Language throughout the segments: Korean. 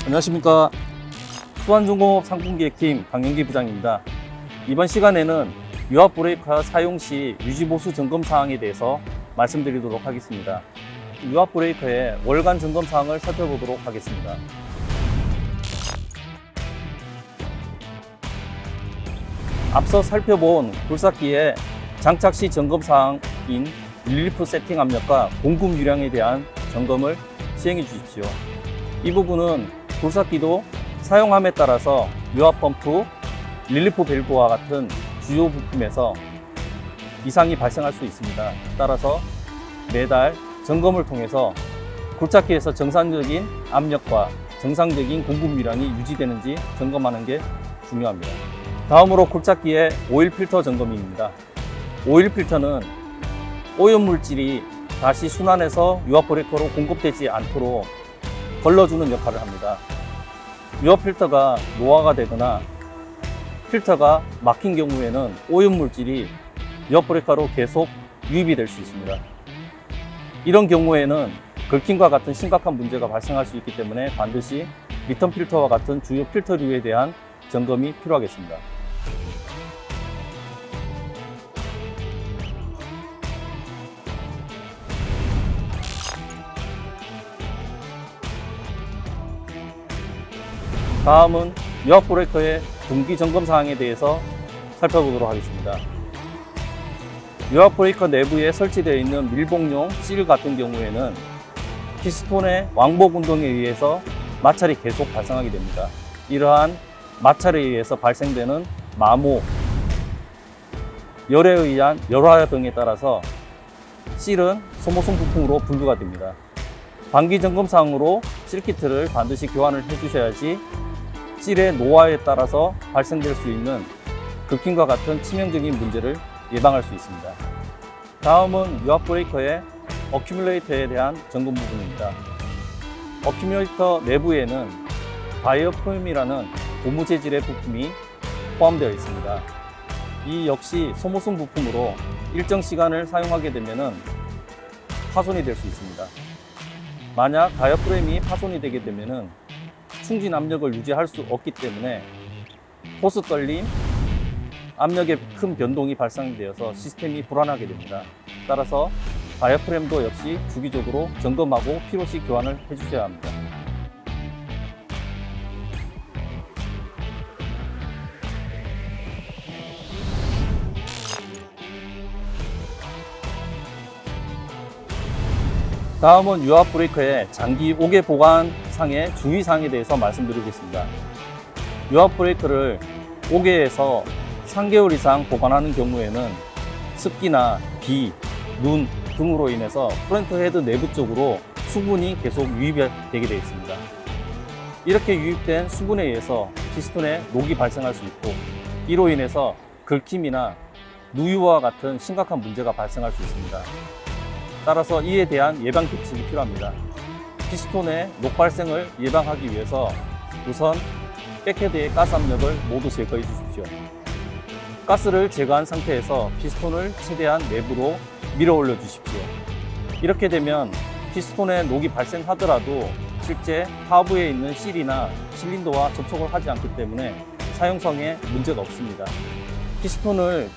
안녕하십니까. 수완중공업 상품기획팀 강영기 부장입니다. 이번 시간에는 유압 브레이커 사용 시 유지보수 점검 사항에 대해서 말씀드리도록 하겠습니다. 유압 브레이커의 월간 점검 사항을 살펴보도록 하겠습니다. 앞서 살펴본 굴삭기의 장착 시 점검 사항인 릴리프 세팅 압력과 공급 유량에 대한 점검을 시행해 주십시오. 이 부분은 굴삭기도 사용함에 따라서 유압 펌프, 릴리프 밸브와 같은 주요 부품에서 이상이 발생할 수 있습니다. 따라서 매달 점검을 통해서 굴착기에서 정상적인 압력과 정상적인 공급 유량이 유지되는지 점검하는 게 중요합니다. 다음으로 굴착기의 오일 필터 점검입니다. 오일 필터는 오염물질이 다시 순환해서 유압 브레이커로 공급되지 않도록 걸러주는 역할을 합니다. 유압 필터가 노화가 되거나 필터가 막힌 경우에는 오염물질이 유압 브레이커로 계속 유입이 될 수 있습니다. 이런 경우에는 걸킴과 같은 심각한 문제가 발생할 수 있기 때문에 반드시 리턴 필터와 같은 주요 필터류에 대한 점검이 필요하겠습니다. 다음은 유압 브레이커의 분기 점검 사항에 대해서 살펴보도록 하겠습니다. 유압 브레이커 내부에 설치되어 있는 밀봉용 실 같은 경우에는 피스톤의 왕복 운동에 의해서 마찰이 계속 발생하게 됩니다. 이러한 마찰에 의해서 발생되는 마모, 열에 의한 열화 등에 따라서 실은 소모성 부품으로 분류가 됩니다. 반기 점검 사항으로 실키트를 반드시 교환을 해주셔야지 실의 노화에 따라서 발생될 수 있는 걸킴과 같은 치명적인 문제를 예방할 수 있습니다. 다음은 유압 브레이커의 어큐뮬레이터에 대한 점검 부분입니다. 어큐뮬레이터 내부에는 다이어프램이라는 고무 재질의 부품이 포함되어 있습니다. 이 역시 소모성 부품으로 일정 시간을 사용하게 되면 파손이 될 수 있습니다. 만약 다이어프램이 파손이 되게 되면 충진 압력을 유지할 수 없기 때문에 호스 떨림, 압력의 큰 변동이 발생되어서 시스템이 불안하게 됩니다. 따라서 다이어프램도 역시 주기적으로 점검하고 필요시 교환을 해주셔야 합니다. 다음은 유압 브레이커의 장기 옥외 보관상의 주의사항에 대해서 말씀드리겠습니다. 유압 브레이커를 옥외에서 3개월 이상 보관하는 경우에는 습기나 비, 눈 등으로 인해서 프론트 헤드 내부 쪽으로 수분이 계속 유입되게 되어 있습니다. 이렇게 유입된 수분에 의해서 피스톤에 녹이 발생할 수 있고 이로 인해서 걸킴이나 누유와 같은 심각한 문제가 발생할 수 있습니다. 따라서 이에 대한 예방 대책이 필요합니다. 피스톤의 녹 발생을 예방하기 위해서 우선 백헤드의 가스 압력을 모두 제거해 주십시오. 가스를 제거한 상태에서 피스톤을 최대한 내부로 밀어 올려 주십시오. 이렇게 되면 피스톤에 녹이 발생하더라도 실제 하부에 있는 실이나 실린더와 접촉을 하지 않기 때문에 사용성에 문제가 없습니다. 피스톤을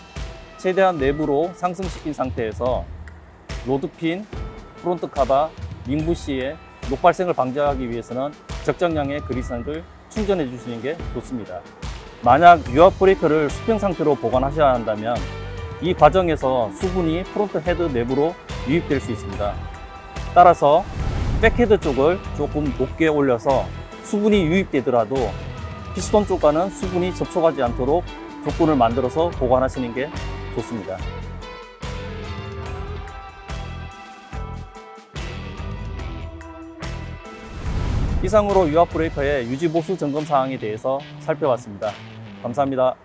최대한 내부로 상승시킨 상태에서 로드핀, 프론트 카바, 링부시에 녹 발생을 방지하기 위해서는 적정량의 그리스를 충전해 주시는 게 좋습니다. 만약 유압 브레이커를 수평 상태로 보관하셔야 한다면 이 과정에서 수분이 프론트 헤드 내부로 유입될 수 있습니다. 따라서 백헤드 쪽을 조금 높게 올려서 수분이 유입되더라도 피스톤 쪽과는 수분이 접촉하지 않도록 조건을 만들어서 보관하시는 게 좋습니다. 이상으로 유압 브레이커의 유지 보수 점검 사항에 대해서 살펴봤습니다. 감사합니다.